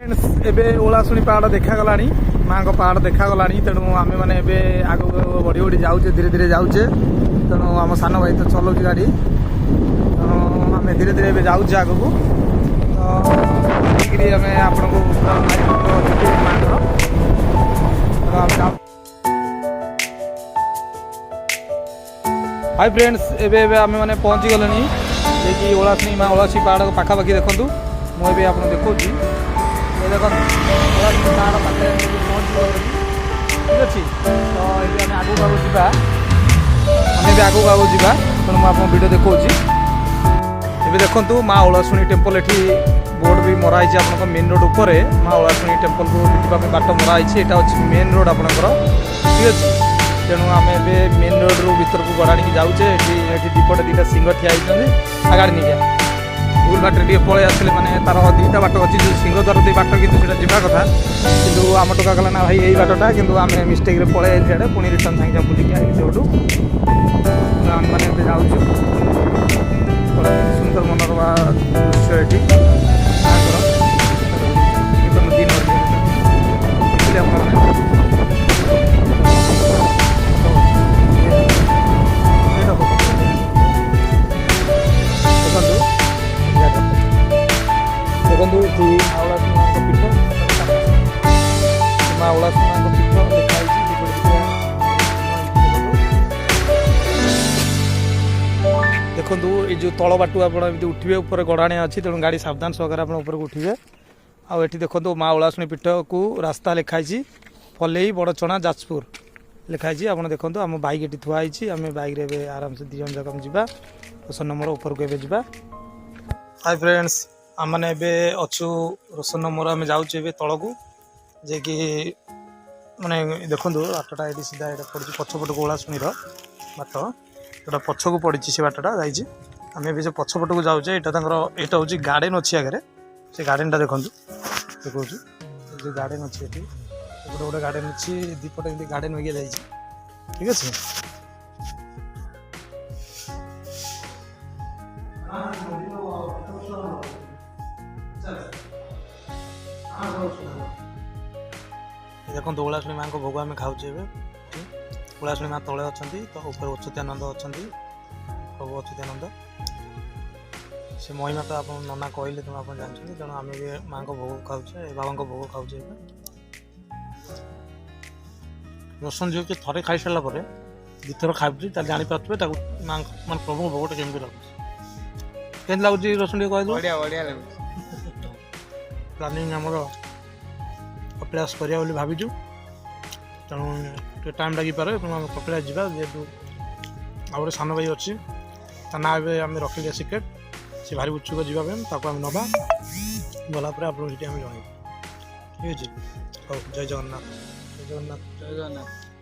ଏବେ ଓଳାଶୁଣି ପାହାଡ଼ ଦେଖାଗଲାଣି, ମାଙ୍କ ପାହାଡ଼ ଦେଖାଗଲାଣି। ତେଣୁ ଆମେ ମାନେ ଏବେ ଆଗକୁ ବଢ଼ି ବଢ଼ି ଯାଉଛେ, ଧୀରେ ଧୀରେ ଯାଉଛେ। ତେଣୁ ଆମ ସାନ ଭାଇ ତ ଚଲାଉଛି ଗାଡ଼ି, ତେଣୁ ଆମେ ଧୀରେ ଧୀରେ ଏବେ ଯାଉଛେ ଆଗକୁ। ତ ଦେଖିକିରି ଆମେ ଆପଣଙ୍କୁ ମାଙ୍କର हाय फ्रेंड्स एबे आम मैंने पहुँची गले जी ओलाशुणी माँ ओलाशुणी पहाड़ पाखापाखि देखूँ मुझे आप देखा देख ओलाशुणी पहाड़ पाखे पहुँची गले ठीक अच्छे। तो ये आम आगू आगू जा आम भी आगू आगू जा तेणु मुझे वीडियो देखा देखूँ माँ ओलाशुणी टेम्पल ये बोर्ड भी मराई आप मेन रोड उपर माँ ओलाशुणी टेम्पल को जावाई बाट मराई यहाँ अच्छे मेन रोड आपंकर ठीक अच्छे। तेणु आम ए मेन रोड रू भर को गड़ाणी जाऊे ये दीपटे दीटा सिंह ठिया गाड़ी नहीं गया भूल बाट पलि आसे मैंने तार दीटा बाट अच्छी जो सिंह द्वार दी बाट कि जावा कथा कि आम टोका कला ना भाई यही बाटा कि आम मिस्टेक पलि आए पुणी रिटर्न सागे बुलिक आई से आम मैंने जाऊँ सुंदर मनोरमा दृश्य ये दिन देखो ये ओलाशुणी माँ पीठ माँ ओलाशुणी माँ पीठ लिखाई देखो ये जो तल बाटू आप उठे ऊपर गड़ाणी अच्छी तेणु गाड़ी सावधान सहकार आप ऊपर को उठे आठी देखो माँ ओलाशुणी पीठ को रास्ता लिखाई फलेई बड़चणा जाजपुर लिखाई आप देखो आम बैक ये थुआई आम बैक आराम से 2 जन जाक जा 10 नंबर ऊपर को जा। हाय फ्रेंड्स आम मैंने अच्छु रोशन नंबर आम जाऊँ तल को जे कि माने देखो बाटटा ये सीधा ये पड़ी पछपट को ओलाशुणी बाट जोटा पछ को पड़ी से बाटटा जाइए आम जो पछपट को जाऊे यहाँ यहाँ हूँ गार्डेन अच्छी आगे से गार्डेनटा देखो देखो जो गार्डेन अच्छी ये गोटे गोटे गार्डेन अच्छी दीपटे एमती गार्डेन होगी जाइए ठीक अच्छे। देखो ओलाशुणी माँ को भोग आम खाऊे ओलाशुणी माँ तले अच्छा तो ऊपर अच्युतानंद अच्छा प्रभु अच्युतानंद से महिमा तो आप नना कहले तुम आप जानते तेणु आम भी माँ को भोग खाऊे बाबा को भोग खाऊे रोशन जो कि थे खाई सारा पर दुथर खाऊँ जापारे माँ मान प्रभु भोगटा केमी लगुच लगुच रोशन कह प्लानिंग आमर कपिलास करा भावुँ तेणु टाइम लगिपे कपिलास जा जेहतु आ गए सान भाई अच्छी ना आम रखिले सिक्रेट सी भारी उत्सुक जावाई आम नवा गलापर आप जन ठीक अच्छे। हो जय जगन्नाथ जय जगन्नाथ जय जगन्नाथ।